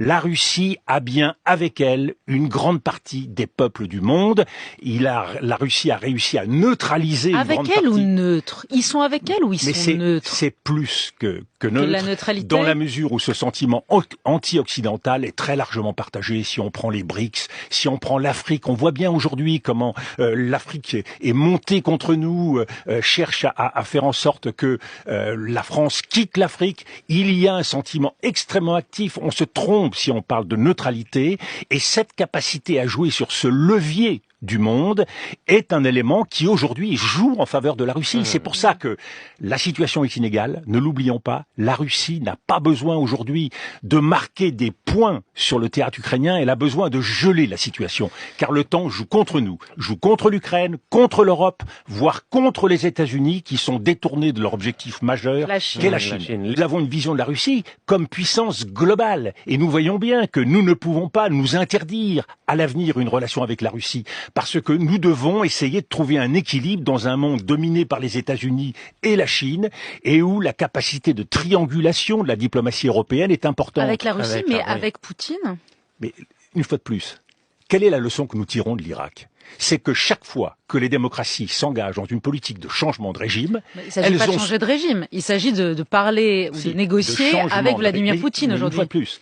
La Russie a bien avec elle une grande partie des peuples du monde. La Russie a réussi à neutraliser une grande Avec elle partie. ou neutre? Ils sont avec elle ou ils sont neutres? C'est plus que neutre, la neutralité, dans la mesure où ce sentiment anti-occidental est très largement partagé. Si on prend les BRICS, si on prend l'Afrique, on voit bien aujourd'hui comment l'Afrique est montée contre nous, cherche à faire en sorte que la France quitte l'Afrique. Il y a un sentiment extrêmement actif. On se trompe si on parle de neutralité. Et cette capacité à jouer sur ce levier du monde est un élément qui aujourd'hui joue en faveur de la Russie. C'est pour ça que la situation est inégale. Ne l'oublions pas, la Russie n'a pas besoin aujourd'hui de marquer des points sur le théâtre ukrainien. Elle a besoin de geler la situation, car le temps joue contre nous, joue contre l'Ukraine, contre l'Europe, voire contre les États-Unis qui sont détournés de leur objectif majeur, qu'est la Chine. Nous avons une vision de la Russie comme puissance globale, et nous voyons bien que nous ne pouvons pas nous interdire à l'avenir une relation avec la Russie, parce que nous devons essayer de trouver un équilibre dans un monde dominé par les États-Unis et la Chine, et où la capacité de triangulation de la diplomatie européenne est importante. Avec la Russie, mais avec Poutine? Mais une fois de plus, quelle est la leçon que nous tirons de l'Irak? C'est que chaque fois que les démocraties s'engagent dans une politique de changement de régime, il ne s'agit pas de changer de régime, il s'agit de parler ou de négocier avec Vladimir Poutine aujourd'hui. Une fois de plus,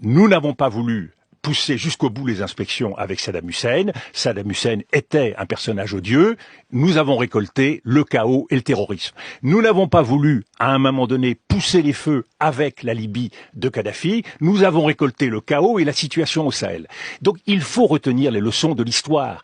nous n'avons pas voulu pousser jusqu'au bout les inspections avec Saddam Hussein. Saddam Hussein était un personnage odieux. Nous avons récolté le chaos et le terrorisme. Nous n'avons pas voulu, à un moment donné, pousser les feux avec la Libye de Kadhafi. Nous avons récolté le chaos et la situation au Sahel. Donc il faut retenir les leçons de l'histoire.